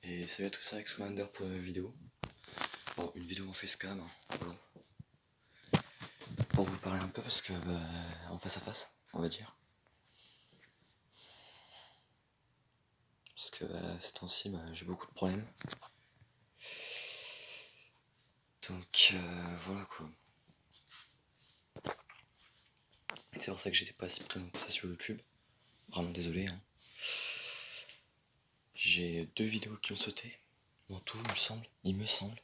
Et salut à tous, c'est Rex Commander pour une vidéo. Bon, une vidéo en facecam, voilà. Pour vous parler un peu parce que en face à face, on va dire. Parce que ces temps-ci, j'ai beaucoup de problèmes. Donc voilà quoi. C'est pour ça que j'étais pas assez présent que ça sur YouTube. Vraiment désolé. J'ai 2 vidéos qui ont sauté. En tout, il me semble.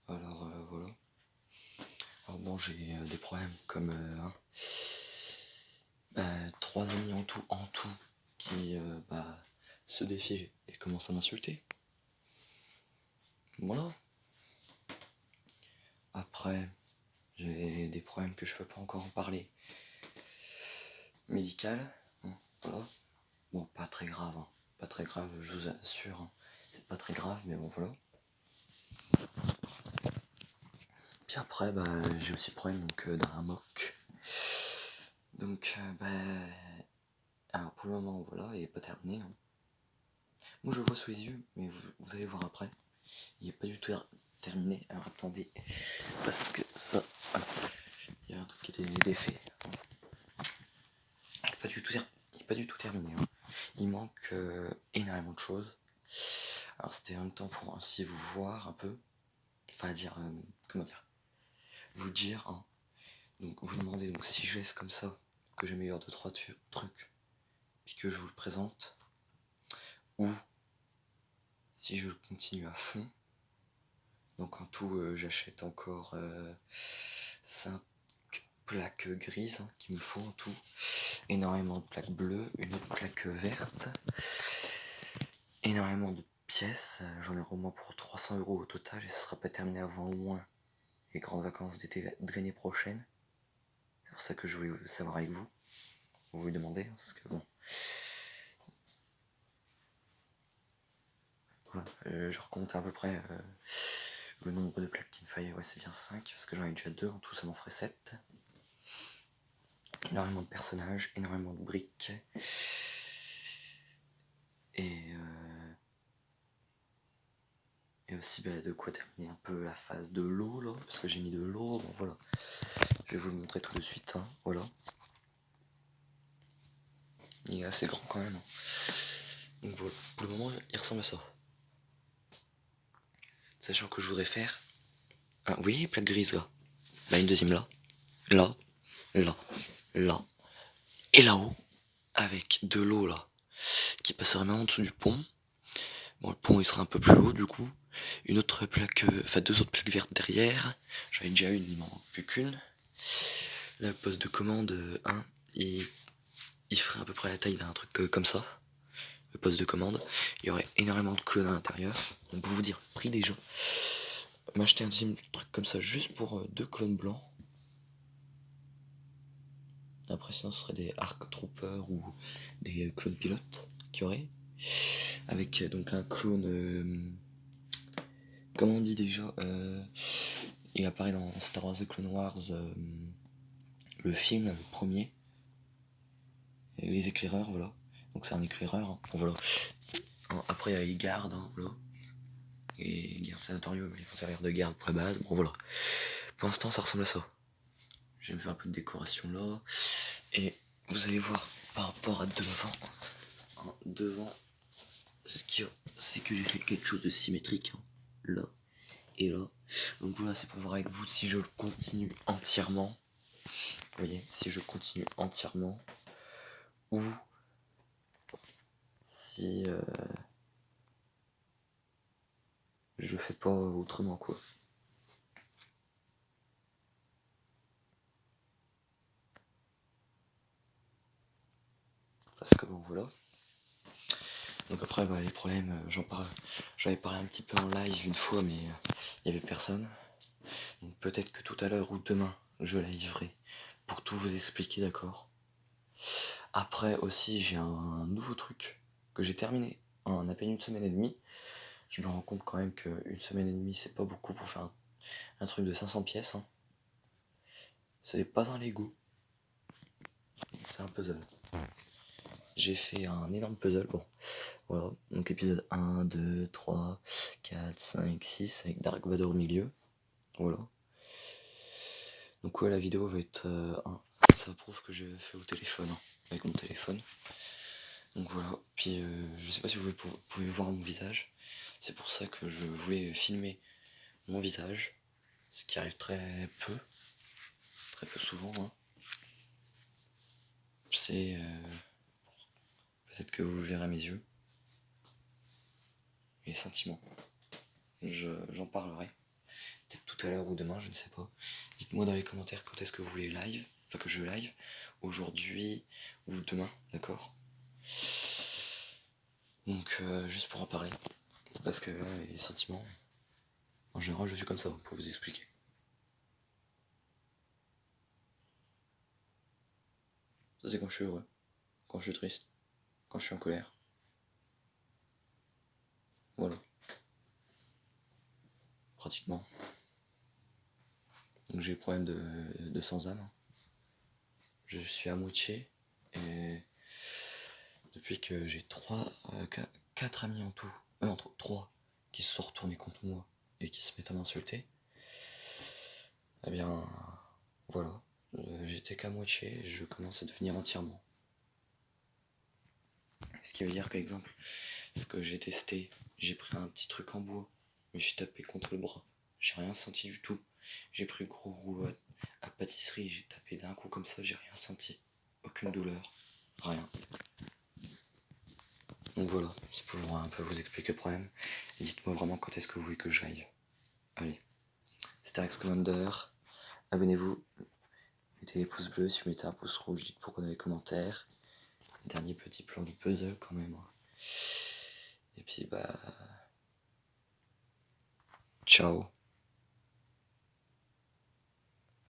Alors voilà. Alors bon, j'ai des problèmes comme 3 amis en tout qui se défilent et commencent à m'insulter. Voilà. Après, j'ai des problèmes que je peux pas encore en parler. Médical, voilà. Bon, pas très grave, pas très grave, je vous assure. C'est pas très grave, mais bon, voilà. Puis après, j'ai aussi le problème d'un mock. Donc, alors pour le moment, voilà, il est pas terminé. Moi, je le vois sous les yeux, mais vous allez voir après. Il est pas du tout terminé. Alors attendez, parce que ça, voilà. Il y a un truc qui était défait. Il n'est pas du tout terminé. Il manque énormément de choses. Alors c'était en même temps pour ainsi vous voir un peu. Enfin dire, comment dire. Vous dire, donc vous demandez donc si je laisse comme ça, que j'améliore 2-3 trucs, puis que je vous le présente, ou si je le continue à fond. Donc en tout j'achète encore 5 plaques grises qu'il me faut en tout, énormément de plaques bleues, une autre plaque verte, énormément de pièces, j'en ai au moins pour 300 € au total et ce sera pas terminé avant au moins les grandes vacances d'été de l'année prochaine. C'est pour ça que je voulais savoir avec vous, vous demander, parce que bon, voilà, je recompte à peu près le nombre de plaques qu'il me fallait, ouais c'est bien 5, parce que j'en ai déjà 2, en tout ça m'en ferait 7. Énormément de personnages, énormément de briques, et aussi de quoi terminer un peu la phase de l'eau là, parce que j'ai mis de l'eau, bon voilà, je vais vous le montrer tout de suite, voilà. Il est assez grand quand même. Donc voilà, pour le moment il ressemble à ça. Sachant que je voudrais faire, vous voyez les plaques grises là, une deuxième là, là, et là-haut, avec de l'eau là, qui passerait même en dessous du pont. Bon, le pont il sera un peu plus haut du coup. Une autre plaque, enfin 2 autres plaques vertes derrière. J'en ai déjà une, il m'en manque plus qu'une. Là, le poste de commande 1, il ferait à peu près la taille d'un truc comme ça. Le poste de commande. Il y aurait énormément de clones à l'intérieur. Donc pour vous dire le prix déjà, m'acheter un deuxième truc comme ça juste pour 2 clones blancs. Après sinon ce serait des Arc Troopers ou des clones pilotes qu'il y aurait. Avec donc un clone... comment on dit déjà il apparaît dans Star Wars The Clone Wars, le film, le premier. Et les éclaireurs, voilà. Donc c'est un éclaireur, voilà. Après il y a les gardes, voilà. Et les gardes sanatorium, ils vont servir de garde pour la base, bon voilà. Pour l'instant ça ressemble à ça. J'ai fait un peu de décoration là. Et vous allez voir par rapport à devant, c'est que j'ai fait quelque chose de symétrique, là et là. Donc voilà, c'est pour voir avec vous si je le continue entièrement. Vous voyez, si je continue entièrement ou si je fais pas autrement quoi. Parce que bon voilà. Donc après les problèmes, j'avais parlé un petit peu en live une fois mais il y avait personne. Donc peut-être que tout à l'heure ou demain je liverai pour tout vous expliquer, d'accord. Après aussi j'ai un nouveau truc que j'ai terminé en à peine 1 semaine et demie. Je me rends compte quand même qu'une semaine et demie c'est pas beaucoup pour faire un truc de 500 pièces. Ce n'est pas un Lego, c'est un puzzle. j'ai fait un énorme puzzle. Bon, voilà. Donc épisode 1, 2, 3, 4, 5, 6 avec Dark Vador au milieu. Voilà. Donc ouais, la vidéo va être ça prouve que j'ai fait au téléphone, hein, avec mon téléphone. Donc voilà. Puis je sais pas si vous pouvez voir mon visage. C'est pour ça que je voulais filmer mon visage, ce qui arrive très peu souvent, hein. C'est peut-être que vous verrez à mes yeux les sentiments. J'en parlerai peut-être tout à l'heure ou demain, je ne sais pas. Dites-moi dans les commentaires quand est-ce que vous voulez live, enfin que je live, aujourd'hui ou demain, d'accord? Donc juste pour en parler, parce que là, les sentiments, en général je suis comme ça, pour vous expliquer. Ça c'est quand je suis heureux, quand je suis triste, quand je suis en colère. Voilà. Pratiquement. Donc j'ai le problème de sans âme. Je suis à moitié et depuis que j'ai 4 amis en tout, non 3 qui se sont retournés contre moi et qui se mettent à m'insulter, eh bien voilà, j'étais qu'à moitié et je commence à devenir entièrement. Ce qui veut dire qu'exemple, ce que j'ai testé, j'ai pris un petit truc en bois, je me suis tapé contre le bras, j'ai rien senti du tout. J'ai pris le gros rouleau à pâtisserie, j'ai tapé d'un coup comme ça, j'ai rien senti. Aucune douleur, rien. Donc voilà, c'est pour un peu vous expliquer le problème. Et dites-moi vraiment quand est-ce que vous voulez que j'aille. Allez, c'était Rex Commander. Abonnez-vous, mettez les pouces bleus, si vous mettez un pouce rouge, dites pourquoi dans les commentaires. Dernier petit plan du puzzle quand même. Et puis bah... ciao.